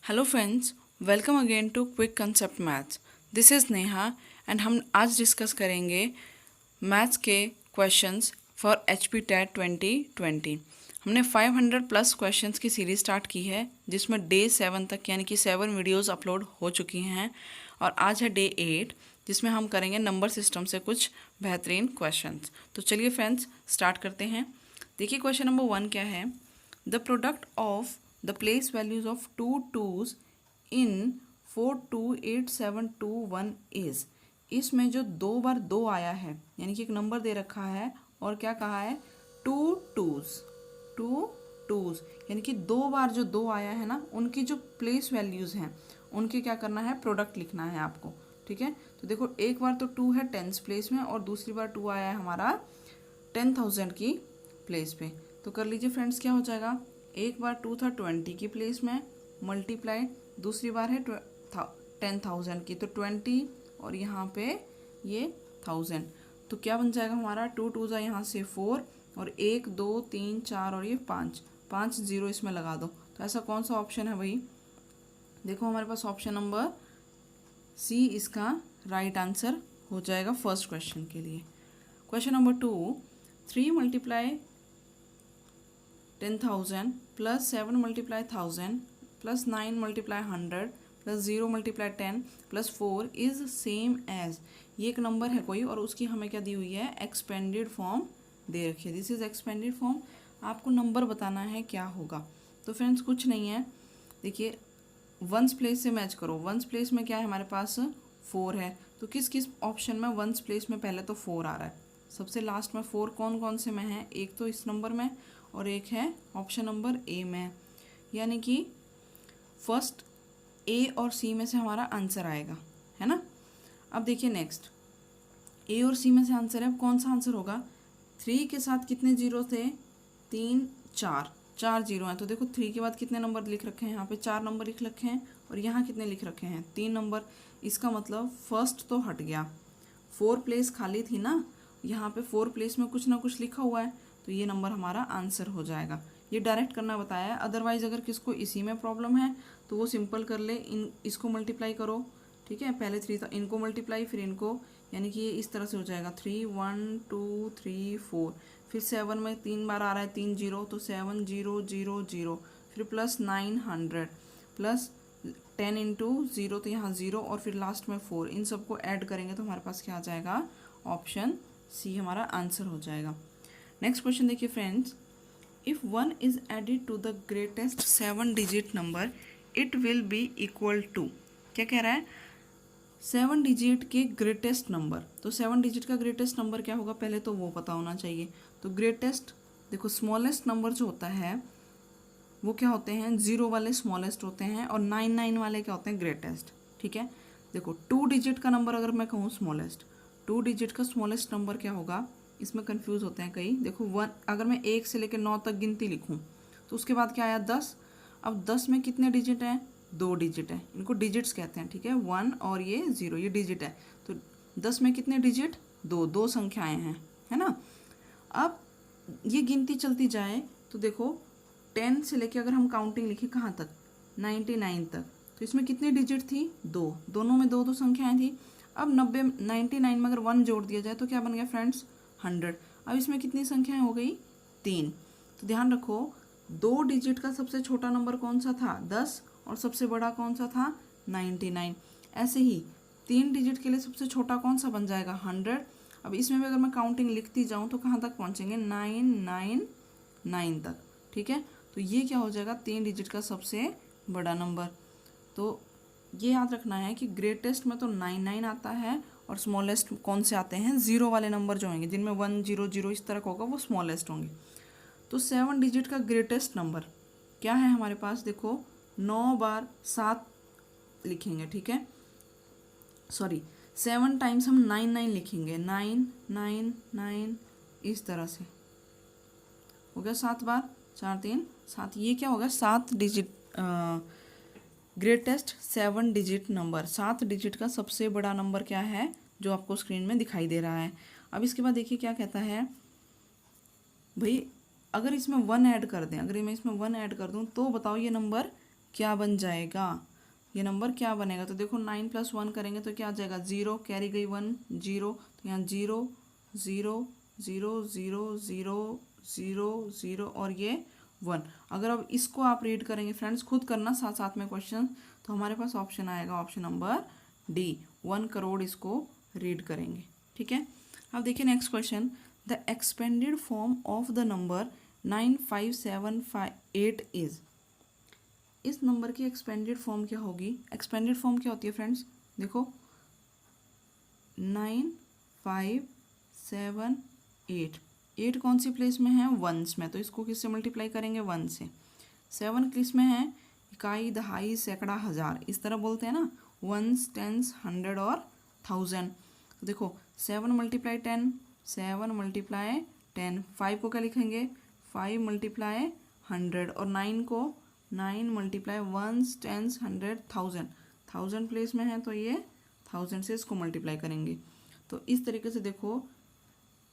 Hello friends, welcome again to quick concept maths. This is Neha and हम आज discuss करेंगे maths के questions for H P TET 2020। हमने 500 plus questions की series start की है जिसमें डे 7 तक यानी कि 7 वीडियोस अपलोड हो चुकी हैं और आज है डे 8 जिसमें हम करेंगे नंबर सिस्टम से कुछ बेहतरीन क्वेश्चंस। तो चलिए फ्रेंड्स स्टार्ट करते हैं। देखिए क्वेश्चन नंबर 1 क्या है। The product of the place values of two twos in 428721 is। इसमें जो दो बार दो आया है यानी कि एक नंबर दे रखा है और क्या कहा है, टू टूज यानी कि दो बार जो दो आया है ना उनकी जो प्लेस वैल्यूज़ हैं उनकी क्या करना है, प्रोडक्ट लिखना है आपको। ठीक है, तो देखो एक बार तो टू है टेंस प्लेस में और दूसरी बार टू आया है हमारा 10,000 की प्लेस पे। तो कर लीजिए फ्रेंड्स, क्या हो जाएगा, एक बार टू था 20 की प्लेस में मल्टीप्लाई, दूसरी बार है 10,000 की तो 20 और यहाँ पे ये 1000। तो क्या बन जाएगा हमारा, टू टू जा यहाँ से 4 और 1 2 3 4 और ये 5 0 इसमें लगा दो। तो ऐसा कौन सा ऑप्शन है भाई, देखो हमारे पास ऑप्शन नंबर सी इसका राइट आंसर हो जाएगा फर्स्ट क्वेश्चन के लिए। Question number 2, 3 multiply 10,000 plus 7 multiply 1000 plus 9 multiply 100 plus 0 multiply 10 plus 4 is same as. ये एक नंबर है कोई और उसकी हमें क्या दी हुई है, एक्सपेंडेड फॉर्म दे रखी है। दिस इज एक्सपेंडेड फॉर्म, आपको नंबर बताना है क्या होगा। तो फ्रेंड्स कुछ नहीं है, देखिए वंस प्लेस से मैच करो। वंस प्लेस में क्या है हमारे पास 4 है, तो किस किस ऑप्शन में वंस प्लेस में पहले तो 4 आ रहा है, सबसे लास्ट में 4 कौन कौन से में है, एक तो इस नंबर में और एक है ऑप्शन नंबर ए में, यानी कि फर्स्ट ए और सी में से हमारा आंसर आएगा, है ना। अब देखिए नेक्स्ट, ए और सी में से आंसर है, अब कौन सा आंसर होगा, 3 के साथ कितने जीरो थे, 3 4 जीरो हैं। तो देखो 3 के बाद कितने नंबर लिख रखे हैं, यहाँ पे 4 नंबर लिख रखे हैं और यहाँ कितने लिख रखे हैं, 3 नंबर। इसका मतलब फर्स्ट तो हट गया, 4 प्लेस खाली थी ना, यहाँ पे 4 प्लेस में कुछ ना कुछ लिखा हुआ है, तो ये नंबर हमारा आंसर हो जाएगा। ये डायरेक्ट करना बताया है, अदरवाइज अगर किसको इसी में प्रॉब्लम है तो वो सिंपल कर ले, इसको मल्टीप्लाई करो। ठीक है, पहले 3 था, इनको मल्टीप्लाई फिर इनको, यानी कि ये इस तरह से हो जाएगा 3 1 2 3 4, फिर 7 में 3 बार आ रहा है 3 0 तो 7 0 0 0, फिर प्लस 900 प्लस 10 इंटू 0 तो यहाँ 0 और फिर लास्ट में 4, इन सबको ऐड करेंगे तो हमारे पास क्या आ जाएगा, ऑप्शन सी हमारा आंसर हो जाएगा। नेक्स्ट क्वेश्चन देखिए friends, if 1 is added to the greatest 7 digit number it will be equal to, क्या कह रहा है, 7 डिजिट के ग्रेटेस्ट नंबर। तो 7 डिजिट का ग्रेटेस्ट नंबर क्या होगा, पहले तो वो पता होना चाहिए। तो ग्रेटेस्ट, देखो स्मॉलेस्ट नंबर जो होता है वो क्या होते हैं, 0 वाले स्मॉलेस्ट होते हैं और 99 वाले क्या होते हैं, ग्रेटेस्ट। ठीक है, देखो 2 डिजिट का नंबर अगर मैं कहूँ स्मॉलेस्ट, 2 डिजिट का स्मॉलेस्ट नंबर क्या होगा, इसमें कंफ्यूज होते हैं कई। देखो 1, अगर मैं 1 से लेकर 9 तक गिनती लिखूं तो उसके बाद क्या आया 10। अब 10 में कितने डिजिट हैं, 2 डिजिट हैं, इनको डिजिट्स कहते हैं। ठीक है, 1 और ये 0 ये डिजिट है, तो 10 में कितने डिजिट, 2 संख्याएं हैं, है ना। अब ये गिनती चलती जाए तो देखो 10 से लेके अगर हम काउंटिंग लिखें कहाँ तक, 99 तक, तो इसमें कितनी डिजिट थी, 2, दोनों में 2 संख्याएं थी। अब 99 में अगर 1 जोड़ दिया जाए तो क्या बन गया फ्रेंड्स, 100। अब इसमें कितनी संख्याएं हो गई, 3। तो ध्यान रखो 2 डिजिट का सबसे छोटा नंबर कौन सा था, 10, और सबसे बड़ा कौन सा था, 99। ऐसे ही 3 डिजिट के लिए सबसे छोटा कौन सा बन जाएगा, 100। अब इसमें भी अगर मैं काउंटिंग लिखती जाऊँ तो कहाँ तक पहुँचेंगे, 999 तक। ठीक है, तो ये क्या हो जाएगा, 3 डिजिट का सबसे बड़ा नंबर। तो ये याद रखना है कि ग्रेटेस्ट में तो 99 आता है और स्मॉलेस्ट कौन से आते हैं, 0 वाले नंबर जो होंगे जिनमें 1 0 0 इस तरह का होगा वो स्मॉलेस्ट होंगे। तो 7 डिजिट का ग्रेटेस्ट नंबर क्या है हमारे पास, देखो 9 बार 7 लिखेंगे। ठीक है, सॉरी 7 टाइम्स हम 99 लिखेंगे, 9 9 9 इस तरह से हो गया 7 बार, 4 3 7, ये क्या होगा 7 digit greatest 7 digit number. 7 digit का सबसे बड़ा नंबर क्या है, जो आपको स्क्रीन में दिखाई दे रहा है। अब इसके बाद देखिए क्या कहता है भाई, अगर इसमें 1 ऐड कर दें, अगर मैं इसमें 1 ऐड कर दूं तो बताओ ये नंबर क्या बन जाएगा, ये नंबर क्या बनेगा। तो देखो 9 + 1 करेंगे तो क्या आ जाएगा, 0 कैरी गई 1 0, तो यहाँ 0 0 0 0 0 0 0 और ये 1। अगर अब इसको आप रीड करेंगे फ्रेंड्स, खुद करना साथ साथ में क्वेश्चन, तो हमारे पास ऑप्शन आएगा ऑप्शन नंबर डी, 1 करोड़ इसको रीड करेंगे। ठीक है, अब देखिए next question, the expanded form of the number 95758 is. इस नंबर की एक्सपेंडेड फॉर्म क्या होगी, एक्सपेंडेड फॉर्म क्या होती है फ्रेंड्स, देखो 9578, 8 कौन सी प्लेस में है, वंस में, तो इसको किससे मल्टीप्लाई करेंगे, 1 से। 7 किस में है, इकाई दहाई सैकड़ा हज़ार, इस तरह बोलते हैं ना, वंस टेंस हंड्रेड और थाउजेंड। तो देखो 7 × 10, 7 × 10, 5 को क्या लिखेंगे, 5 × 100, और 9 को 9 × ones tens hundred thousand, 1000 place में है तो ये 1000 से इसको मल्टीप्लाई करेंगे। तो इस तरीके से देखो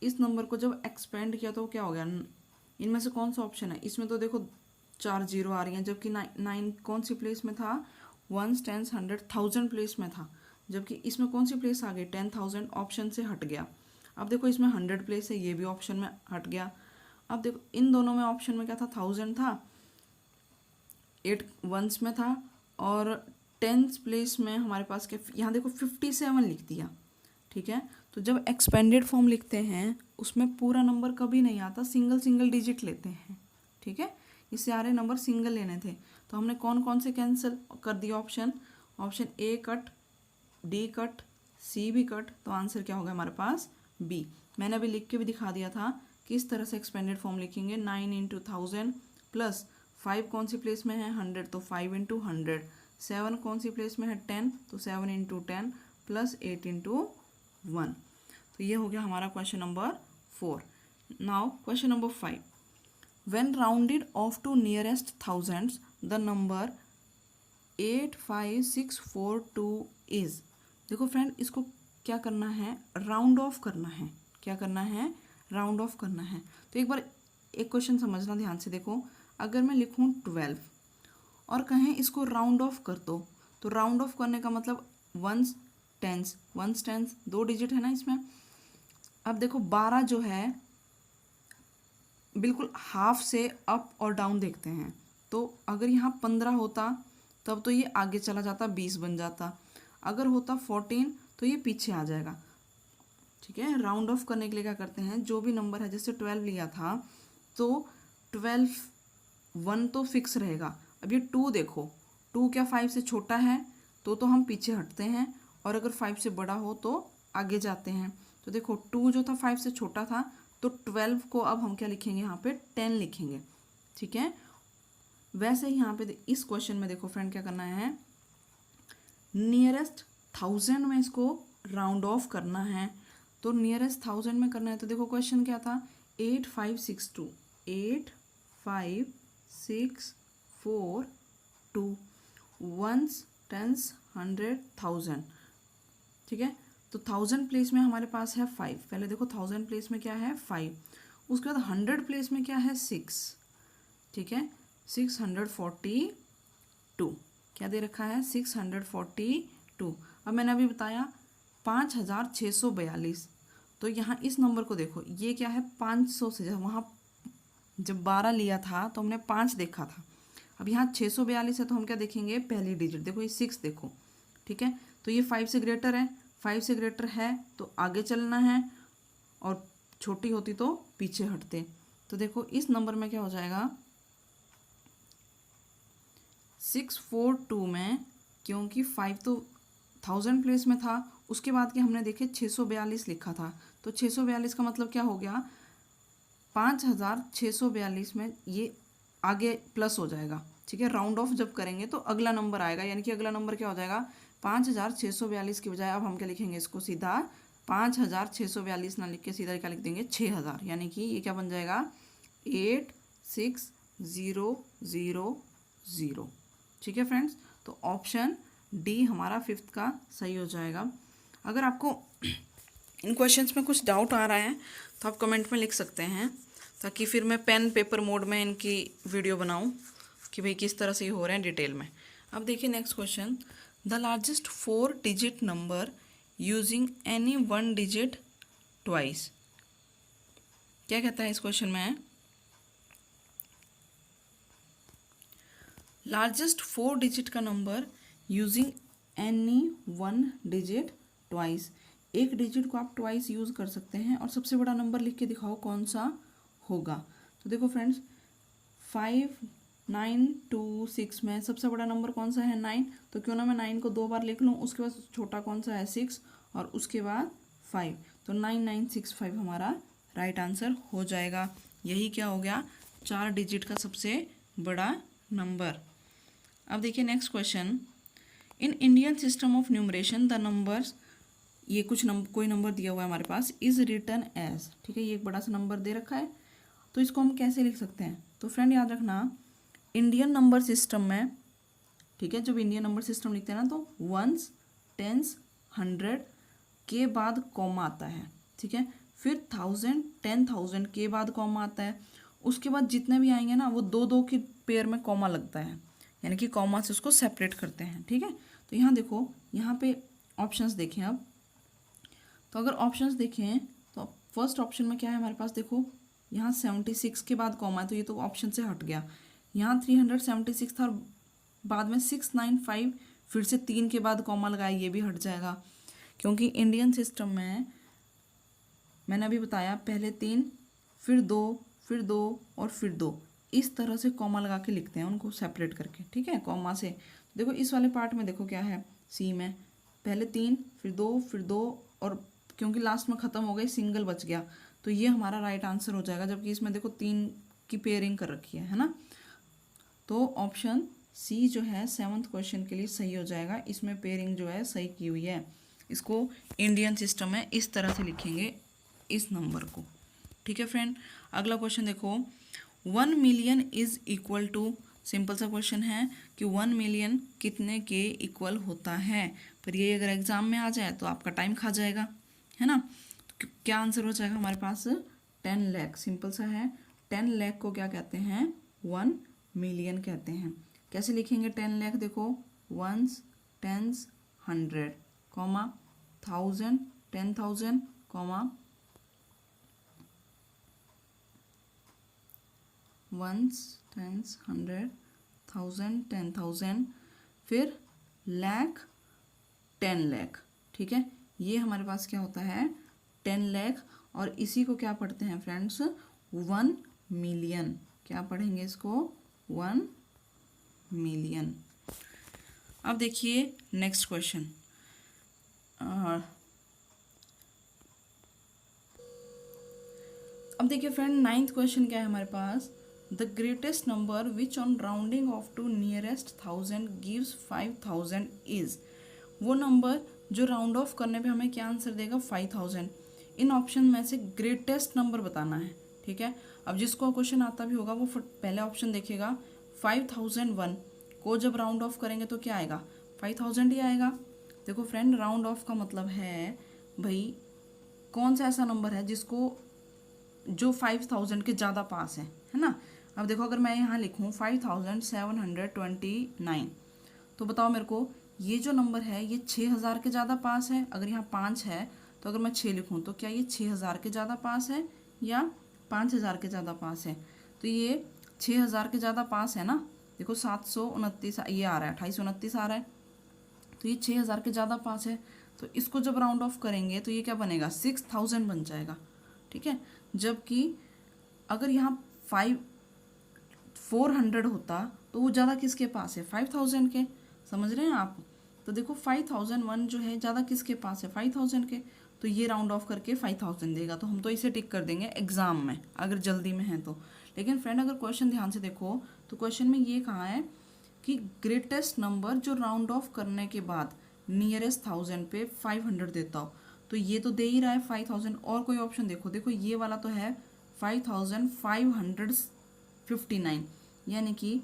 इस नंबर को जब एक्सपेंड किया तो क्या हो गया, इनमें से कौन सा ऑप्शन है, इसमें तो देखो 4 0 आ रही हैं, जबकि 9 कौन सी प्लेस में था, ones tens hundred thousand place में था, जबकि इसमें कौन सी प्लेस आ गई, 10,000 ऑप्शन से हट गया। अब देखो इसमें 100 प्लेस है, ये भी ऑप्शन में हट गया। अब देखो इन दोनों में ऑप्शन में क्या था, 1000 था, 8 वंस में था, और 10th प्लेस में हमारे पास क्या, यहाँ देखो 57 लिख दिया। ठीक है, तो जब एक्सपेंडेड फॉर्म लिखते हैं उसमें पूरा नंबर कभी नहीं आता, सिंगल सिंगल डिजिट लेते हैं। ठीक है, इससे सारे नंबर सिंगल लेने थे, तो हमने कौन कौन से कैंसिल कर दिया option, option A cut, D cut, C भी कट, तो आंसर क्या होगा हमारे पास, बी। मैंने अभी लिख के भी दिखा दिया था किस तरह से एक्सपेंडेड फॉर्म लिखेंगे, 9 × 1000 प्लस 5 कौन सी प्लेस में है, 100, तो 5 × 100, 7 कौन सी प्लेस में है, 10, तो 7 × 10 प्लस 8 × 1। तो ये हो गया हमारा question number 4। Now question number 5, when rounded off to nearest thousands the number 85642 is. देखो फ्रेंड इसको क्या करना है, राउंड ऑफ करना है, क्या करना है, राउंड ऑफ करना है। तो एक बार एक क्वेश्चन समझना ध्यान से, देखो अगर मैं लिखूँ 12 और कहें इसको राउंड ऑफ कर दो, तो राउंड ऑफ करने का मतलब ones tens, ones tens 2 digit है ना इसमें। अब देखो 12 जो है बिल्कुल हाफ से अप और डाउन देखते हैं, तो अगर यहाँ 15 होता तब तो ये आगे चला जाता, 20 बन जाता, अगर होता 14 तो ये पीछे आ जाएगा। ठीक है, राउंड ऑफ करने के लिए क्या करते हैं, जो भी नंबर है, जैसे 12 लिया था तो 12 1 तो फिक्स रहेगा। अब ये 2 देखो, 2 क्या 5 से छोटा है तो हम पीछे हटते हैं, और अगर 5 से बड़ा हो तो आगे जाते हैं। तो देखो 2 जो था 5 से छोटा था, तो 12 को अब हम क्या लिखेंगे, यहाँ पे 10 लिखेंगे। ठीक है, वैसे ही यहाँ पे इस क्वेश्चन में देखो फ्रेंड क्या करना है, नियरेस्ट 1000 में इसको राउंड ऑफ करना है। तो नियरेस्ट 1000 में करना है, तो देखो क्वेश्चन क्या था, 8562, 8562 वंस टेंस हंड्रेड थाउजेंड। ठीक है, तो 1000 प्लेस में हमारे पास है 5, पहले देखो 1000 प्लेस में क्या है 5, उसके बाद 100 प्लेस में क्या है 6। ठीक है, 642, क्या दे रखा है 642। अब मैंने अभी बताया 5642, तो यहाँ इस नंबर को देखो, ये क्या है 500 से, वहाँ जब 12 लिया था तो हमने 5 देखा था, अब यहाँ 642 है तो हम क्या देखेंगे, पहली डिजिट देखो, ये 6 देखो। ठीक है, तो ये 5 से ग्रेटर है, 5 से ग्रेटर है तो आगे चलना है, और छोटी होती तो पीछे हटते। तो देखो इस नंबर में क्या हो जाएगा, 642 में, क्योंकि 5 तो 1000 प्लेस में था, उसके बाद के हमने देखे 642 लिखा था, तो 642 का मतलब क्या हो गया, 5642 में ये आगे प्लस हो जाएगा। ठीक है, राउंड ऑफ जब करेंगे तो अगला नंबर आएगा, यानी कि अगला नंबर क्या हो जाएगा, 5642 की बजाय अब हम क्या लिखेंगे, इसको सीधा 5642 ना लिख के सीधा क्या लिख देंगे, 6000, यानी कि ये क्या बन जाएगा, 86000। ठीक है फ्रेंड्स, तो ऑप्शन डी हमारा 5th का सही हो जाएगा। अगर आपको इन क्वेश्चंस में कुछ डाउट आ रहा है तो आप कमेंट में लिख सकते हैं, ताकि फिर मैं पेन पेपर मोड में इनकी वीडियो बनाऊं। कि भाई किस तरह से ये हो रहे हैं डिटेल में। अब देखिए next question, the largest 4 digit number using any 1 digit twice. क्या कहता है इस क्वेश्चन में, लार्जेस्ट 4 डिजिट का number using any 1 digit twice. एक डिजिट को आप ट्वाइस यूज कर सकते हैं और सबसे बड़ा नंबर लिख के दिखाओ कौन सा होगा। तो देखो फ्रेंड्स 5 9 2 6 में सबसे बड़ा नंबर कौन सा है 9, तो क्यों ना मैं 9 को 2 बार लिख लूँ, उसके बाद छोटा कौन सा है 6 और उसके बाद 5, तो 9965 हमारा राइट आंसर हो जाएगा। यही क्या हो गया 4 डिजिट का सबसे बड़ा नंबर। अब देखिए next question, in Indian system of numeration the numbers, ये कुछ कोई नंबर दिया हुआ है हमारे पास, इज रिटन एज, ठीक है, ये एक बड़ा सा नंबर दे रखा है, तो इसको हम कैसे लिख सकते हैं। तो फ्रेंड याद रखना इंडियन नंबर सिस्टम में, ठीक है, जब इंडियन नंबर सिस्टम लिखते हैं ना तो 1s 10s 100 के बाद कॉमा आता है, ठीक है, फिर 1000 10,000 के बाद कॉमा आता है, उसके बाद जितने भी आएंगे ना वो 2 की पेयर में कॉमा लगता है, यानी कि कॉमा से उसको सेपरेट करते हैं, ठीक है। तो यहाँ देखो, यहाँ पे ऑप्शंस देखें अब, तो अगर ऑप्शंस देखें तो फर्स्ट ऑप्शन में क्या है हमारे पास, देखो यहाँ 76 के बाद कॉमा है, तो ये तो ऑप्शन से हट गया। यहाँ 376 था और बाद में 695 फिर से 3 के बाद कॉमा लगाया, ये भी हट जाएगा, क्योंकि इंडियन सिस्टम में मैंने अभी बताया पहले 3 फिर 2 फिर 2 और फिर 2, इस तरह से कॉमा लगा के लिखते हैं उनको सेपरेट करके, ठीक है, कॉमा से। देखो इस वाले पार्ट में देखो क्या है, सी में पहले 3 फिर 2 फिर 2 और क्योंकि लास्ट में ख़त्म हो गई सिंगल बच गया, तो ये हमारा राइट आंसर हो जाएगा, जबकि इसमें देखो 3 की पेयरिंग कर रखी है ना। तो ऑप्शन सी जो है 7th क्वेश्चन के लिए सही हो जाएगा, इसमें पेयरिंग जो है सही की हुई है। इसको इंडियन सिस्टम में इस तरह से लिखेंगे इस नंबर को, ठीक है फ्रेंड। अगला क्वेश्चन देखो, 1 million is equal to, simple सा क्वेश्चन है कि 1 मिलियन कितने के इक्वल होता है, पर ये अगर एग्जाम में आ जाए तो आपका टाइम खा जाएगा, है ना। तो क्या आंसर हो जाएगा हमारे पास 10 लाख, सिंपल सा है। 10 लाख को क्या कहते हैं 1 मिलियन कहते हैं। कैसे लिखेंगे 10 लाख, देखो 1s 10s 100 comma 1000 10,000 comma 1s 10s 100 1000 10,000 फिर लाख 10 लाख, ठीक है, ये हमारे पास क्या होता है 10 लाख, और इसी को क्या पढ़ते हैं फ्रेंड्स 1 मिलियन, क्या पढ़ेंगे इसको 1 मिलियन। अब देखिए नेक्स्ट क्वेश्चन, अब देखिए फ्रेंड 9th क्वेश्चन क्या है हमारे पास, the greatest number which on rounding off to nearest 1000 gives 5000 is, वो नंबर जो राउंड ऑफ करने पे हमें क्या आंसर देगा 5000। इन ऑप्शन में से ग्रेटेस्ट नंबर बताना है, ठीक है। अब जिसको क्वेश्चन आता भी होगा वो पहले ऑप्शन देखेगा, 5001 को जब राउंड ऑफ करेंगे तो क्या आएगा 5000 ही आएगा। देखो फ्रेंड राउंड ऑफ का मतलब है भाई कौन सा ऐसा नंबर है जिसको जो 5000 के ज़्यादा पास है ना। अब देखो अगर मैं यहाँ लिखूँ 5729, तो बताओ मेरे को ये जो नंबर है ये 6000 के ज़्यादा पास है, अगर यहाँ 5 है तो अगर मैं 6 लिखूँ तो क्या ये 6000 के ज़्यादा पास है या 5000 के ज़्यादा पास है, तो ये 6000 के ज़्यादा पास है ना। देखो 729 ये आ रहा है, 2829 आ रहा है, तो ये 6000 के ज़्यादा पास है, तो इसको जब राउंड ऑफ करेंगे तो ये क्या बनेगा 6000 बन जाएगा, ठीक है। जबकि अगर यहाँ 400 होता तो वो ज़्यादा किसके पास है 5000 के, समझ रहे हैं आप। तो देखो 5001 जो है ज़्यादा किसके पास है 5000 के, तो ये राउंड ऑफ करके 5000 देगा, तो हम तो इसे टिक कर देंगे एग्जाम में अगर जल्दी में है तो। लेकिन फ्रेंड अगर क्वेश्चन ध्यान से देखो तो क्वेश्चन में ये कहा है कि ग्रेटेस्ट नंबर जो राउंड ऑफ करने के बाद नियरेस्ट 1000 पे 500 देता हो, तो ये तो दे ही रहा है 5000। और कोई ऑप्शन देखो, देखो ये वाला तो है 5559, यानी कि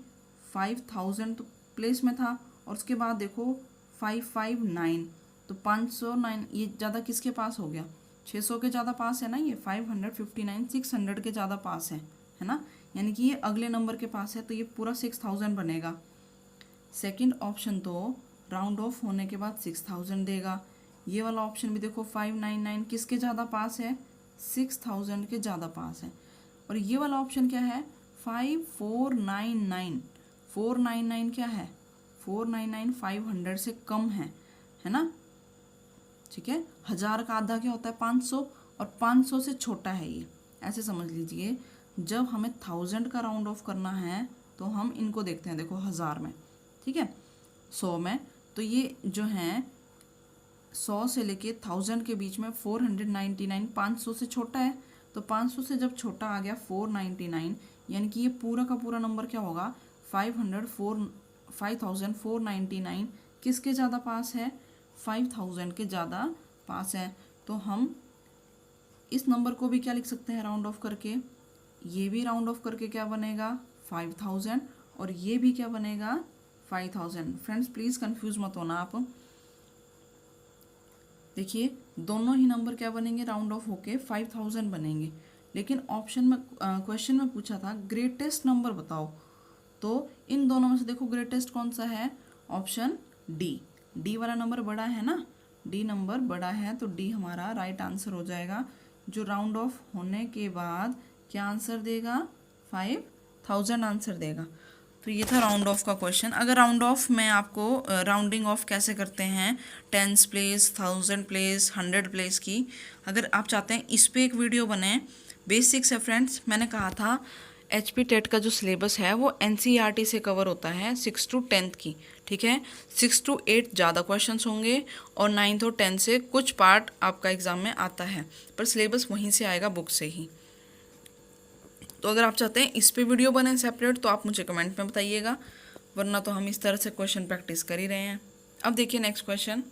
5000 तो प्लेस में था, और उसके बाद देखो 559, तो 509, ये ज़्यादा किसके पास हो गया 600 के ज़्यादा पास है ना, ये 559 600 के ज़्यादा पास है ना, यानी कि ये अगले नंबर के पास है, तो ये पूरा 6000 बनेगा। सेकंड ऑप्शन तो राउंड ऑफ होने के बाद 6000 देगा। ये वाला ऑप्शन भी देखो 599 किसके ज़्यादा पास है, 6000 के ज़्यादा पास है। और ये वाला ऑप्शन क्या है, 5499, 499 क्या है, 499 500 से कम है ना, ठीक है। 1000 का आधा क्या होता है, 500, और 500 से छोटा है ये, ऐसे समझ लीजिए। जब हमें 1000 का राउंड ऑफ करना है तो हम इनको देखते हैं, देखो 1000 में, ठीक है, 100 में, तो ये जो है 100 से लेके 1000 के बीच में 499 500 से छोटा है, तो 500 से जब छोटा आ गया 499, यानी कि ये पूरा का पूरा नंबर क्या होगा, 5499 किसके ज़्यादा पास है, 5000 के ज़्यादा पास है। तो हम इस नंबर को भी क्या लिख सकते हैं राउंड ऑफ करके, ये भी राउंड ऑफ करके क्या बनेगा 5000, और ये भी क्या बनेगा 5000। फ्रेंड्स प्लीज़ कंफ्यूज मत होना आप, देखिए दोनों ही नंबर क्या बनेंगे, राउंड ऑफ होके 5000 बनेंगे। लेकिन ऑप्शन में क्वेश्चन में पूछा था ग्रेटेस्ट नंबर बताओ, तो इन दोनों में से देखो ग्रेटेस्ट कौन सा है, ऑप्शन डी वाला नंबर बड़ा है ना, डी नंबर बड़ा है, तो डी हमारा राइट आंसर हो जाएगा, जो राउंड ऑफ होने के बाद क्या आंसर देगा, 5000 आंसर देगा। तो ये था राउंड ऑफ का क्वेश्चन। अगर राउंड ऑफ में आपको राउंडिंग ऑफ कैसे करते हैं, टेंस प्लेस, 1000 प्लेस, 100 प्लेस की, अगर आप चाहते हैं इस पे एक वीडियो बने, बेसिक्स है फ्रेंड्स। मैंने कहा था HP टेट का जो सिलेबस है वो NCERT से कवर होता है 6 to 10th की, ठीक है। 6 to 8 ज़्यादा क्वेश्चंस होंगे और 9th और 10th से कुछ पार्ट आपका एग्ज़ाम में आता है, पर सिलेबस वहीं से आएगा बुक से ही। तो अगर आप चाहते हैं इस पे वीडियो बने सेपरेट तो आप मुझे कमेंट में बताइएगा, वरना तो हम इस तरह से क्वेश्चन प्रैक्टिस कर ही रहे हैं। अब देखिए next question,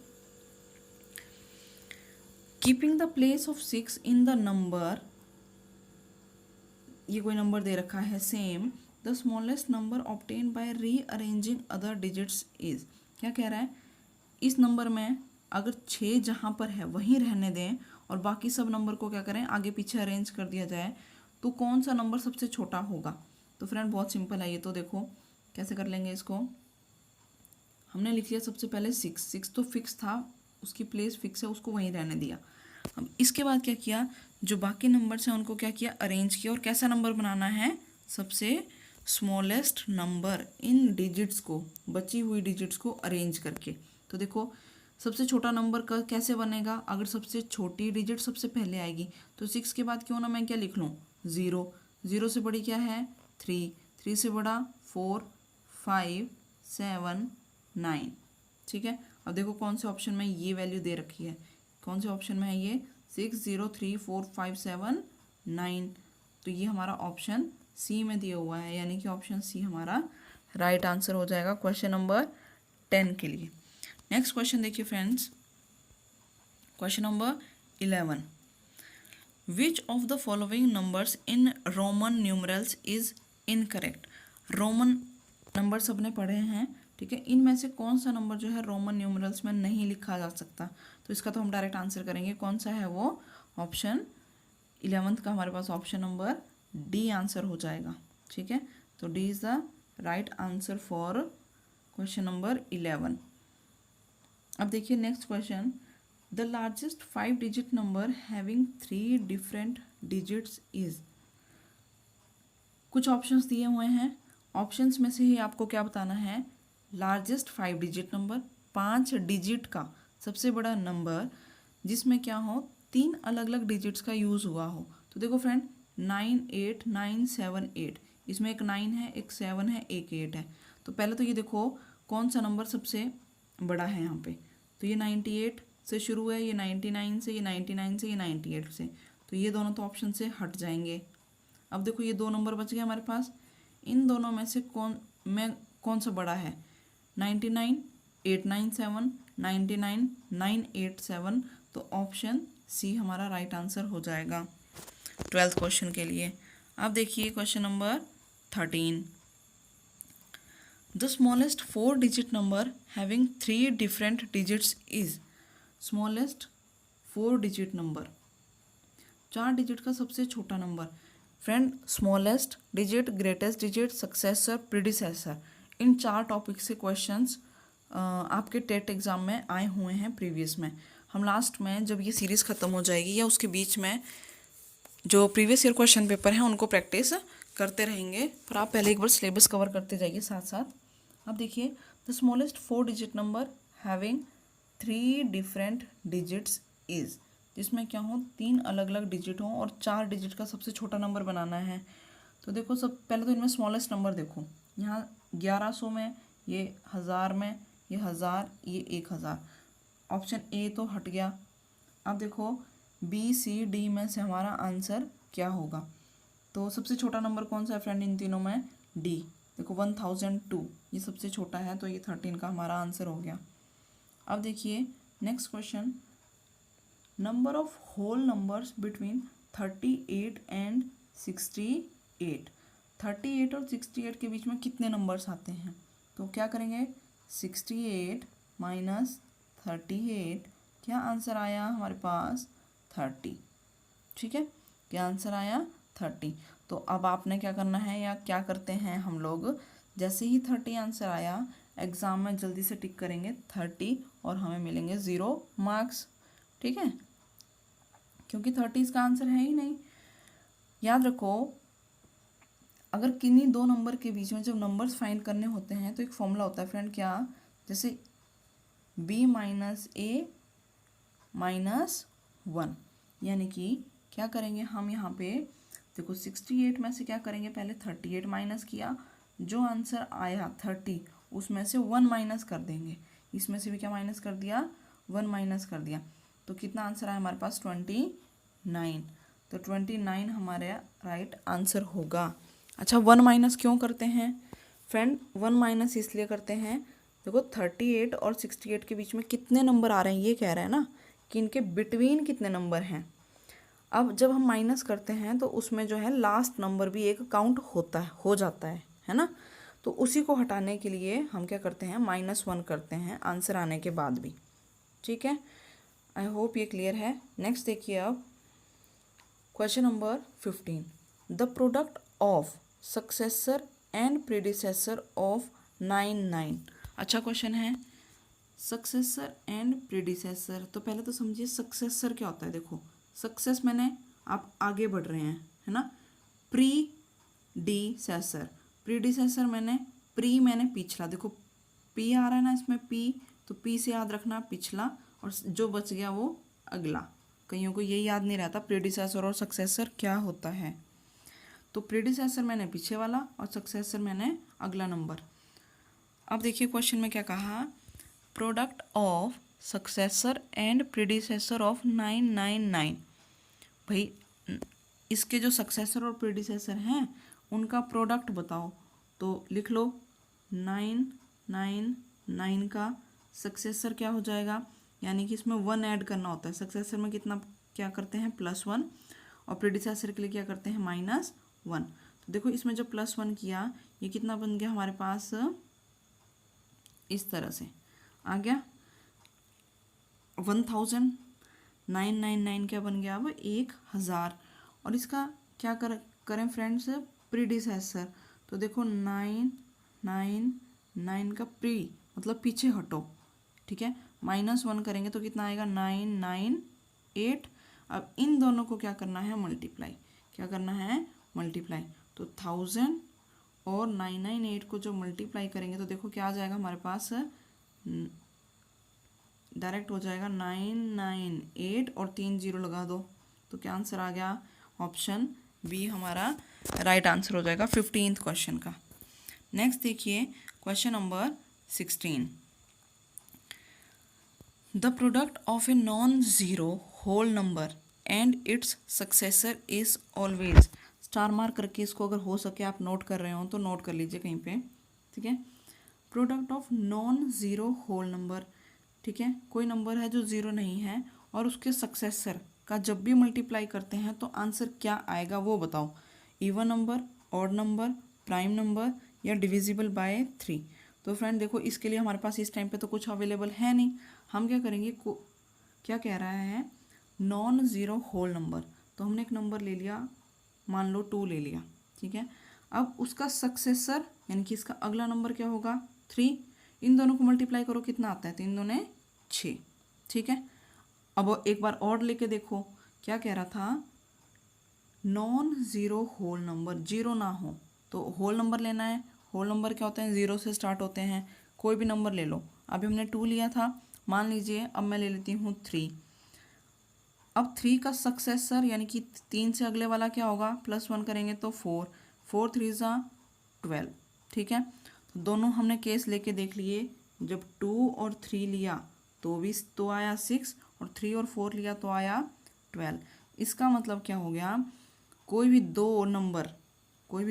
keeping the place of 6 in the number, ये कोई नंबर दे रखा है same, the smallest number obtain bye rearranging other digits is, क्या कह रहा है, इस नंबर में अगर 6 जहाँ पर है वहीं रहने दें और बाकी सब नंबर को क्या करें आगे पीछे अरेंज कर दिया जाए, तो कौन सा नंबर सबसे छोटा होगा। तो फ्रेंड बहुत सिंपल है ये, तो देखो कैसे कर लेंगे इसको। हमने लिख लिया सबसे पहले 6 तो फिक्स था, उसकी प्लेस फिक्स है, उसको वहीं रहने दिया। अब इसके बाद क्या किया, जो बाकी नंबर्स हैं उनको क्या किया, अरेंज किया, और कैसा नंबर बनाना है, सबसे स्मॉलेस्ट नंबर इन डिजिट्स को, बची हुई डिजिट्स को अरेंज करके। तो देखो सबसे छोटा नंबर का कैसे बनेगा, अगर सबसे छोटी डिजिट सबसे पहले आएगी तो 6 के बाद क्यों ना मैं क्या लिख लूँ, 0 से बड़ी क्या है 3 से बड़ा 4 5 7 9, ठीक है। अब देखो कौन से ऑप्शन में ये वैल्यू दे रखी है, कौन से ऑप्शन में है ये, 6 0 3 4 5 7 9, तो ये हमारा ऑप्शन सी में दिया हुआ है, यानी कि ऑप्शन सी हमारा राइट आंसर हो जाएगा क्वेश्चन नंबर 10 के लिए। नेक्स्ट क्वेश्चन देखिए friends, question number 11, which of the following numbers in Roman numerals is incorrect. Roman number सबने पढ़े हैं, ठीक है, इनमें से कौन सा नंबर जो है रोमन न्यूमरल्स में नहीं लिखा जा सकता, तो इसका तो हम डायरेक्ट आंसर करेंगे, कौन सा है वो, ऑप्शन 11th का हमारे पास ऑप्शन नंबर डी आंसर हो जाएगा, ठीक है। तो D is the right answer for question number 11। अब देखिए next question, the largest 5 digit number having 3 different digits is, कुछ ऑप्शंस दिए हुए हैं, ऑप्शंस में से ही आपको क्या बताना है, लार्जेस्ट 5 डिजिट नंबर, 5 डिजिट का सबसे बड़ा नंबर जिसमें क्या हो 3 अलग अलग डिजिट्स का यूज़ हुआ हो। तो देखो फ्रेंड 9 8 9 7 8, इसमें एक 9 है, एक 7 है, एक 8 है। तो पहले तो ये देखो कौन सा नंबर सबसे बड़ा है यहाँ पे, तो ये 98 से शुरू है, ये 99 से, ये 99 से, ये 98 से, तो ये दोनों तो ऑप्शन से हट जाएंगे। अब देखो ये 2 नंबर बच गए हमारे पास, इन दोनों में से कौन सा बड़ा है, 99 897, 99 987, तो ऑप्शन सी हमारा राइट आंसर हो जाएगा 12th क्वेश्चन के लिए। अब देखिए question number 13, the smallest 4 digit number having 3 different digits is, smallest 4 digit number, 4 digit का सबसे छोटा नंबर, friend smallest digit, greatest digit, successor, predecessor, इन 4 टॉपिक से क्वेश्चंस आपके टेट एग्ज़ाम में आए हुए हैं प्रीवियस में। हम लास्ट में जब ये सीरीज़ ख़त्म हो जाएगी या उसके बीच में जो प्रीवियस ईयर क्वेश्चन पेपर हैं उनको प्रैक्टिस करते रहेंगे, पर आप पहले एक बार सिलेबस कवर करते जाइए साथ साथ। अब देखिए, the smallest 4 digit number having 3 different digits is, जिसमें क्या हो 3 अलग अलग डिजिट हों और 4 डिजिट का सबसे छोटा नंबर बनाना है। तो देखो, सब पहले तो इनमें स्मॉलेस्ट नंबर देखो, यहाँ 1100 में, ये 1000 में, ये 1000, ये 1000। ऑप्शन ए तो हट गया। अब देखो बी सी डी में से हमारा आंसर क्या होगा। तो सबसे छोटा नंबर कौन सा है फ्रेंड इन तीनों में? डी। देखो 1002 ये सबसे छोटा है, तो ये 13 का हमारा आंसर हो गया। अब देखिए next question, number of whole numbers between 38 and 68। 38 और 68 के बीच में कितने नंबर्स आते हैं? तो क्या करेंगे, 68 माइनस 38, क्या आंसर आया हमारे पास? 30। ठीक है, क्या आंसर आया? 30। तो अब आपने क्या करना है, या क्या करते हैं हम लोग, जैसे ही 30 आंसर आया एग्ज़ाम में जल्दी से टिक करेंगे 30 और हमें मिलेंगे 0 मार्क्स। ठीक है, क्योंकि 30 इसका आंसर है ही नहीं। याद रखो, अगर किन्हीं दो नंबर के बीच में जब नंबर्स फाइंड करने होते हैं तो एक फॉर्मूला होता है फ्रेंड, क्या? जैसे b माइनस ए माइनस 1, यानी कि क्या करेंगे हम यहाँ पे, देखो 68 में से क्या करेंगे, पहले 38 माइनस किया, जो आंसर आया 30 उसमें से 1 माइनस कर देंगे, इसमें से भी क्या माइनस कर दिया? 1 माइनस कर दिया। तो कितना आंसर आया हमारे पास? 29। तो 29 हमारे राइट आंसर होगा। अच्छा, 1 माइनस क्यों करते हैं फ्रेंड? 1 माइनस इसलिए करते हैं, देखो 38 और 68 के बीच में कितने नंबर आ रहे हैं ये कह रहे हैं ना, कि इनके बिटवीन कितने नंबर हैं। अब जब हम माइनस करते हैं तो उसमें जो है लास्ट नंबर भी एक काउंट होता है, हो जाता है ना। तो उसी को हटाने के लिए हम क्या करते हैं, -1 करते हैं आंसर आने के बाद भी। ठीक है, आई होप ये क्लियर है। नेक्स्ट देखिए अब question number 15, the product of successor and predecessor of 9 अच्छा क्वेश्चन है, सक्सेसर एंड प्रीडिसेसर। तो पहले तो समझिए सक्सेसर क्या होता है। देखो सक्सेस मैंने आप आगे बढ़ रहे हैं, है ना। प्रीडिसेसर, प्रीडिसेसर मैंने मैंने पिछला, देखो पी आ रहा है ना इसमें, पी, तो पी से याद रखना पिछला, और जो बच गया वो अगला। कईयों को ये याद नहीं रहता प्रीडिसेसर और सक्सेसर क्या होता है। तो प्रीडिसेसर मैंने पीछे वाला और सक्सेसर मैंने अगला नंबर। अब देखिए क्वेश्चन में क्या कहा, product of successor and predecessor of 999। भाई इसके जो सक्सेसर और प्रीडिसेसर हैं उनका प्रोडक्ट बताओ। तो लिख लो 999 का सक्सेसर क्या हो जाएगा, यानी कि इसमें 1 ऐड करना होता है। सक्सेसर में कितना क्या करते हैं, +1, और प्रीडिसेसर के लिए क्या करते हैं, -1। तो देखो इसमें जब +1 किया, ये कितना बन गया हमारे पास, इस तरह से आ गया 1000। 999 क्या बन गया अब, 1000। और इसका क्या करें फ्रेंड्स, प्रीडिसेसर। तो देखो 999 का प्री मतलब पीछे हटो, ठीक है, -1 करेंगे तो कितना आएगा, 998। अब इन दोनों को क्या करना है, मल्टीप्लाई। क्या करना है, मल्टीप्लाई। तो 1000 और 998 को जो मल्टीप्लाई करेंगे तो देखो क्या आ जाएगा हमारे पास, डायरेक्ट हो जाएगा 998 और 3 0 लगा दो, तो क्या आंसर आ गया, ऑप्शन बी हमारा राइट आंसर हो जाएगा 15th क्वेश्चन का। नेक्स्ट देखिए question number 16, the product of a non zero whole number and its successor is always. Star mark करके इसको अगर हो सके आप नोट कर रहे हो तो नोट कर लीजिए कहीं पे, ठीक है। Product of non zero whole number, ठीक है, कोई नंबर है जो ज़ीरो नहीं है और उसके सक्सेसर का जब भी मल्टीप्लाई करते हैं तो आंसर क्या आएगा वो बताओ। Even number, odd number, prime number या डिविजिबल बाय 3। तो फ्रेंड देखो इसके लिए हमारे पास इस टाइम पे तो कुछ अवेलेबल है नहीं। हम क्या करेंगे, क्या कह रहा है, नॉन ज़ीरो होल नंबर। तो हमने एक नंबर ले लिया मान लो 2 ले लिया, ठीक है। अब उसका सक्सेसर यानी कि इसका अगला नंबर क्या होगा 3। इन दोनों को मल्टीप्लाई करो कितना आता है, 3 दूने 6, ठीक है। अब एक बार और लेके देखो, क्या कह रहा था, non zero whole number, zero ना हो तो होल नंबर लेना है। होल नंबर क्या होते हैं, ज़ीरो से स्टार्ट होते हैं। कोई भी नंबर ले लो, अभी हमने 2 लिया था, मान लीजिए अब मैं ले लेती हूँ 3। अब 3 का सक्सेसर यानी कि 3 से अगले वाला क्या होगा, +1 करेंगे तो 4, 4 3 ज़ा 12, ठीक है। तो दोनों हमने केस लेके देख लिए, जब 2 और 3 लिया तो भी तो आया 6, और 3 और 4 लिया तो आया 12। इसका मतलब क्या हो गया, कोई भी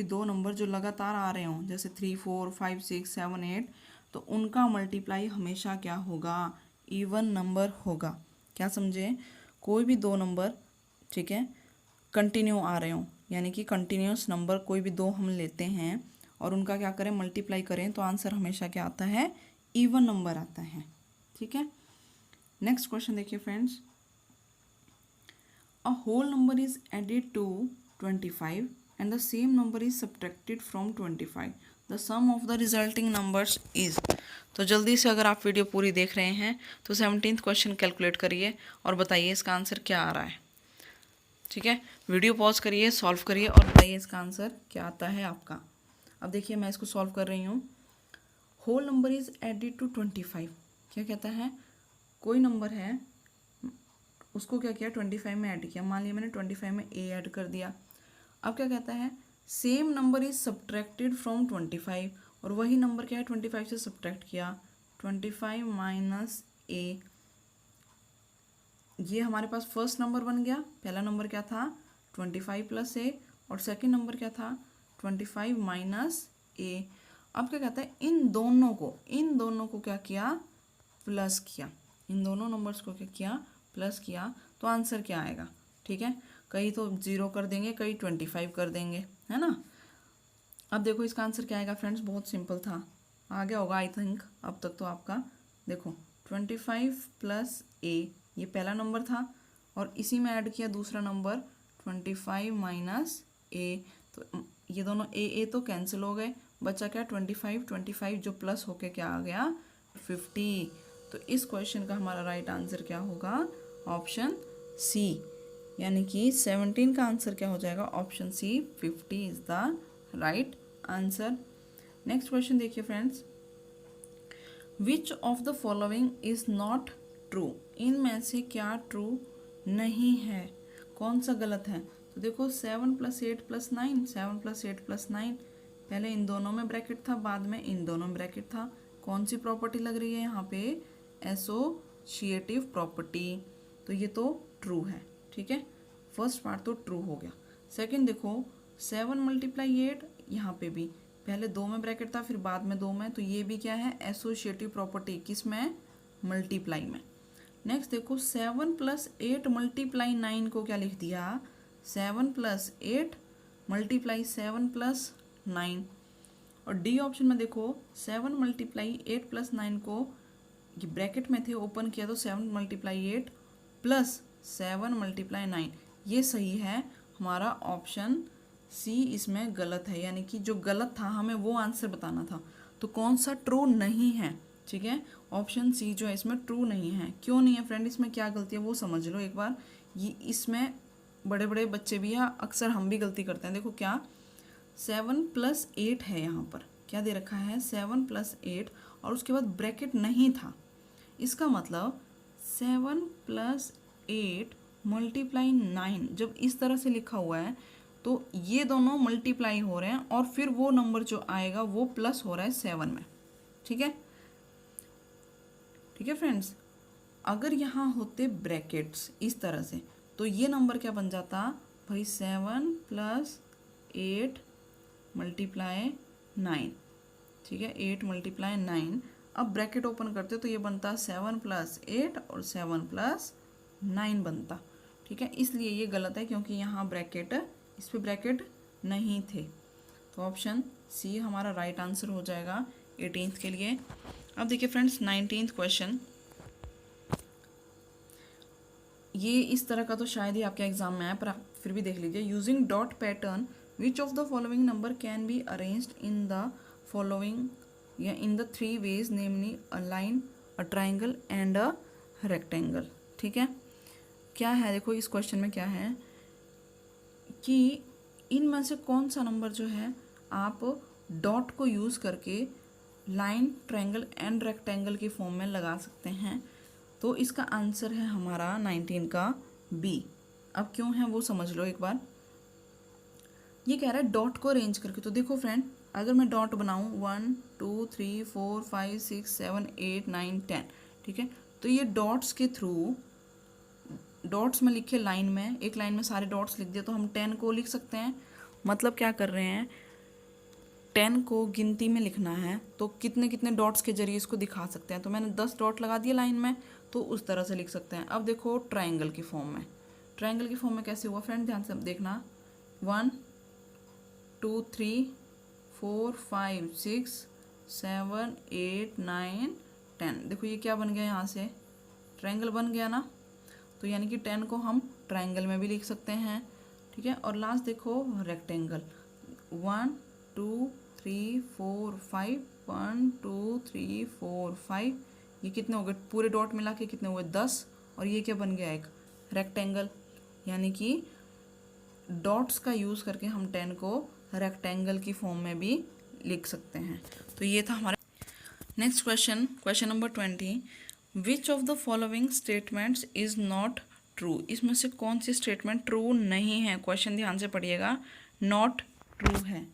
दो नंबर जो लगातार आ रहे हों, जैसे 3 4 5 6 7 8, तो उनका मल्टीप्लाई हमेशा क्या होगा, इवन नंबर होगा। क्या समझे, कोई भी दो नंबर, ठीक है, कंटिन्यू आ रहे हों, यानी कि कंटिन्यूस नंबर कोई भी दो हम लेते हैं और उनका क्या करें, मल्टीप्लाई करें, तो आंसर हमेशा क्या आता है, इवन नंबर आता है, ठीक है। नेक्स्ट क्वेश्चन देखिए friends, a whole number is added to 25 and the same number is subtracted from 25, the sum of the resulting numbers is। तो जल्दी से अगर आप वीडियो पूरी देख रहे हैं तो 17th क्वेश्चन कैलकुलेट करिए और बताइए इसका आंसर क्या आ रहा है, ठीक है। वीडियो पॉज करिए, सॉल्व करिए और बताइए इसका आंसर क्या आता है आपका। अब देखिए मैं इसको सॉल्व कर रही हूँ। Whole number is added to 25, क्या कहता है, कोई नंबर है उसको क्या किया, 25 में ऐड किया। मान लिया मैंने 25 में ए ऐड कर दिया। अब क्या कहता है, same number is subtracted from 25, और वही नंबर क्या है, 25 से सब्ट्रैक्ट किया, 25 माइनस ए। ये हमारे पास फर्स्ट नंबर बन गया। पहला नंबर क्या था, 25 प्लस ए, और सेकेंड नंबर क्या था, 25 माइनस ए। अब क्या कहता है, इन दोनों को क्या किया, प्लस किया। इन दोनों नंबर्स को क्या किया, प्लस किया, तो आंसर क्या आएगा, ठीक है। कई तो 0 कर देंगे, कई 25 कर देंगे, है ना। अब देखो इसका आंसर क्या आएगा फ्रेंड्स, बहुत सिंपल था, आ गया होगा आई थिंक अब तक तो आपका। देखो 25 प्लस ए, ये पहला नंबर था, और इसी में ऐड किया दूसरा नंबर 25 माइनस ए, तो ये दोनों ए तो कैंसिल हो गए, बचा क्या, 25 जो प्लस होके क्या आ गया, 50। तो इस क्वेश्चन का हमारा राइट आंसर क्या होगा, ऑप्शन सी, यानी कि 17 का आंसर क्या हो जाएगा, option C, 50 is the right answer. Next question देखिए friends, which of the following is not true, इनमें से क्या ट्रू नहीं है, कौन सा गलत है। तो देखो 7 + 8 + 9, 7 + 8 + 9, पहले इन दोनों में ब्रैकेट था, बाद में इन दोनों में ब्रैकेट था। कौन सी प्रॉपर्टी लग रही है यहाँ पे, एसोशिएटिव प्रॉपर्टी, तो ये तो ट्रू है, ठीक है। फर्स्ट पार्ट तो ट्रू हो गया। सेकंड देखो 7 × 8, यहाँ पे भी पहले 2 में ब्रैकेट था, फिर बाद में 2 में, तो ये भी क्या है, एसोशिएटिव प्रॉपर्टी, किस में, मल्टीप्लाई में। नेक्स्ट देखो 7 + 8 × 9 को क्या लिख दिया, 7 + 8 × 7 + 9, और डी ऑप्शन में देखो 7 × 8 + 9 को ये ब्रैकेट में थे, ओपन किया तो 7 × 8 + 7 × 9, ये सही है। हमारा ऑप्शन सी इसमें गलत है, यानी कि जो गलत था हमें वो आंसर बताना था, तो कौन सा ट्रू नहीं है, ठीक है। ऑप्शन सी जो है इसमें ट्रू नहीं है। क्यों नहीं है फ्रेंड, इसमें क्या गलती है वो समझ लो एक बार। ये इसमें बड़े बड़े बच्चे भी या अक्सर हम भी गलती करते हैं। देखो क्या 7 + 8 है, यहाँ पर क्या दे रखा है, 7 + 8, और उसके बाद ब्रैकेट नहीं था। इसका मतलब 7 + 8 × 9 जब इस तरह से लिखा हुआ है तो ये दोनों मल्टीप्लाई हो रहे हैं, और फिर वो नंबर जो आएगा वो प्लस हो रहा है 7 में, ठीक है, ठीक है फ्रेंड्स। अगर यहाँ होते ब्रैकेट्स इस तरह से तो ये नंबर क्या बन जाता भाई, 7 + 8 × 9, ठीक है, 8 × 9। अब ब्रैकेट ओपन करते तो ये बनता 7 + 8 और 7 + 9 बनता, ठीक है। इसलिए ये गलत है क्योंकि यहाँ ब्रैकेट, इस पे ब्रैकेट नहीं थे, तो ऑप्शन सी हमारा राइट आंसर हो जाएगा 18th के लिए। अब देखिए फ्रेंड्स 19th क्वेश्चन, ये इस तरह का तो शायद ही आपके एग्जाम में आए, पर फिर भी देख लीजिए। Using dot pattern which of the following number can be arranged in the following या in the three ways, namely a line, a triangle and a rectangle. ठीक है, क्या है देखो इस क्वेश्चन में क्या है कि इनमें से कौन सा नंबर जो है आप डॉट को यूज़ करके लाइन, ट्रायंगल एंड रेक्टेंगल की फॉर्म में लगा सकते हैं। तो इसका आंसर है हमारा 19 का बी। अब क्यों है वो समझ लो एक बार। ये कह रहा है डॉट को अरेंज करके। तो देखो फ्रेंड, अगर मैं डॉट बनाऊँ 1 2 3 4 5 6 7 8 9 10, ठीक है, तो ये डॉट्स के थ्रू, डॉट्स में लिखे लाइन में, एक लाइन में सारे डॉट्स लिख दिए तो हम 10 को लिख सकते हैं। मतलब क्या कर रहे हैं, 10 को गिनती में लिखना है तो कितने कितने डॉट्स के जरिए इसको दिखा सकते हैं। तो मैंने 10 डॉट लगा दिए लाइन में, तो उस तरह से लिख सकते हैं। अब देखो ट्रायंगल की फॉर्म में, ट्रायंगल की फॉर्म में कैसे हुआ फ्रेंड, ध्यान से देखना। 1 2 3 4 5 6 7 8 9 10, देखो ये क्या बन गया, यहाँ से ट्रायंगल बन गया ना। तो यानी कि 10 को हम ट्रायंगल में भी लिख सकते हैं। ठीक है, और लास्ट देखो रेक्टेंगल, 1 2 3 4 5, 1 2 3 4 5, ये कितने हो गए पूरे डॉट मिला के, कितने हुए 10, और ये क्या बन गया, एक रेक्टेंगल। यानी कि डॉट्स का यूज़ करके हम 10 को रेक्टेंगल की फॉर्म में भी लिख सकते हैं। तो ये था हमारा next question, question number 20। Which of the following statements is not true, इसमें से कौन सी स्टेटमेंट ट्रू नहीं है। क्वेश्चन ध्यान से पढ़िएगा, नॉट ट्रू है।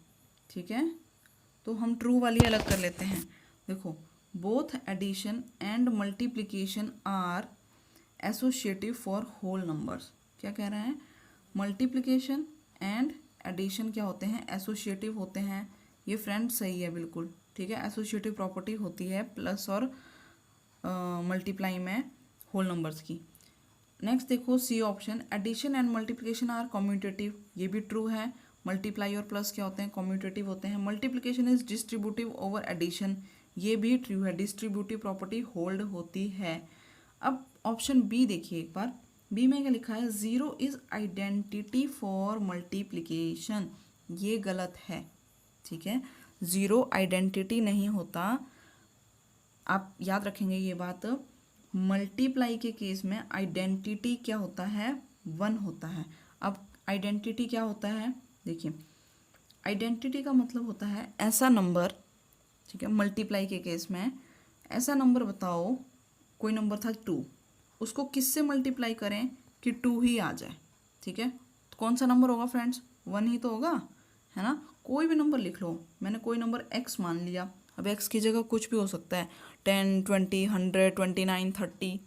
ठीक है, तो हम ट्रू वाली अलग कर लेते हैं। देखो, both addition and multiplication are associative for whole numbers. क्या कह रहे हैं, मल्टीप्लिकेशन एंड एडिशन क्या होते हैं, एसोसिएटिव होते हैं। ये फ्रेंड सही है बिल्कुल। ठीक है, एसोसिएटिव प्रॉपर्टी होती है प्लस और मल्टीप्लाई में होल नंबर्स की। नेक्स्ट देखो C option, addition and multiplication are commutative, ये भी ट्रू है। मल्टीप्लाई और प्लस क्या होते हैं, कम्यूटेटिव होते हैं। Multiplication is distributive over addition, ये भी ट्रू है, डिस्ट्रीब्यूटिव प्रॉपर्टी होल्ड होती है। अब ऑप्शन बी देखिए एक बार, बी में क्या लिखा है, zero is identity for multiplication, ये गलत है। ठीक है, जीरो आइडेंटिटी नहीं होता, आप याद रखेंगे ये बात। मल्टीप्लाई के केस में आइडेंटिटी क्या होता है, 1 होता है। अब आइडेंटिटी क्या होता है, देखिए आइडेंटिटी का मतलब होता है ऐसा नंबर, ठीक है, मल्टीप्लाई के केस में ऐसा नंबर बताओ, कोई नंबर था 2, उसको किससे मल्टीप्लाई करें कि 2 ही आ जाए। ठीक है, तो कौन सा नंबर होगा फ्रेंड्स, 1 ही तो होगा, है ना। कोई भी नंबर लिख लो, मैंने कोई नंबर x मान लिया, अब x की जगह कुछ भी हो सकता है, 10 20 100 29 30,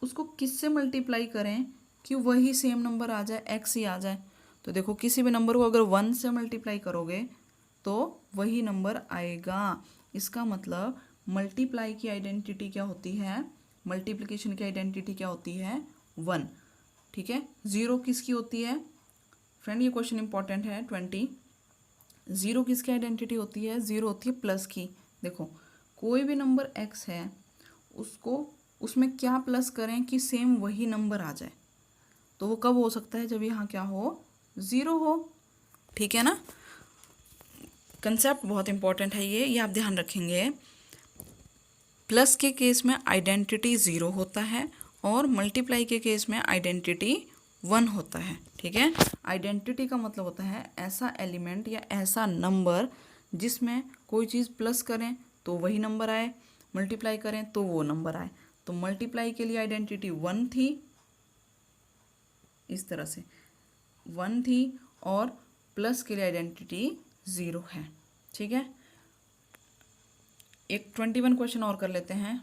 उसको किससे मल्टीप्लाई करें कि वही सेम नंबर आ जाए, x ही आ जाए। तो देखो किसी भी नंबर को अगर 1 से मल्टीप्लाई करोगे तो वही नंबर आएगा। इसका मतलब मल्टीप्लाई की आइडेंटिटी क्या होती है, मल्टीप्लिकेशन की आइडेंटिटी क्या होती है, 1। ठीक है, ज़ीरो किसकी होती है फ्रेंड, ये क्वेश्चन इंपॉर्टेंट है 20। ज़ीरो किसकी आइडेंटिटी होती है, ज़ीरो होती है प्लस की। देखो कोई भी नंबर x है, उसको उसमें क्या प्लस करें कि सेम वही नंबर आ जाए, तो वो कब हो सकता है, जब यहाँ क्या हो, ज़ीरो हो। ठीक है ना, कंसेप्ट बहुत इंपॉर्टेंट है ये आप ध्यान रखेंगे। प्लस के केस में आइडेंटिटी 0 होता है और मल्टीप्लाई के केस में आइडेंटिटी 1 होता है। ठीक है, आइडेंटिटी का मतलब होता है ऐसा एलिमेंट या ऐसा नंबर जिसमें कोई चीज़ प्लस करें तो वही नंबर आए, मल्टीप्लाई करें तो वो नंबर आए। तो मल्टीप्लाई के लिए आइडेंटिटी 1 थी, इस तरह से 1 थी, और प्लस के लिए आइडेंटिटी 0 है। ठीक है, एक 21 क्वेश्चन और कर लेते हैं।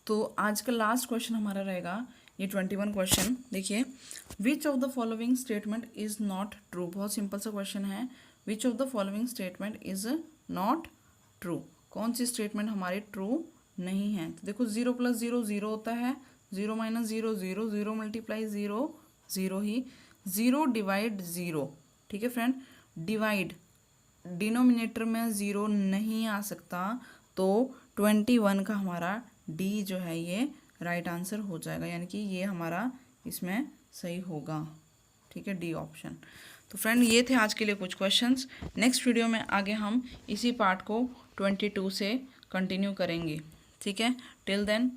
तो आज का लास्ट क्वेश्चन हमारा रहेगा ये 21 क्वेश्चन। देखिए, विच of the following statement is not true, बहुत सिंपल सा क्वेश्चन है। विच of the following statement is not true, कौन सी स्टेटमेंट हमारी ट्रू नहीं है। तो देखो 0 + 0 0 होता है, 0 - 0 0, 0 × 0 0 ही, 0 / 0। ठीक है फ्रेंड, डिवाइड डिनोमिनेटर में 0 नहीं आ सकता, तो 21 का हमारा डी जो है ये राइट आंसर हो जाएगा, यानी कि ये हमारा इसमें सही होगा। ठीक है, डी ऑप्शन। तो फ्रेंड ये थे आज के लिए कुछ क्वेश्चंस। नेक्स्ट वीडियो में आगे हम इसी पार्ट को 22 से कंटिन्यू करेंगे। ठीक है, टिल देन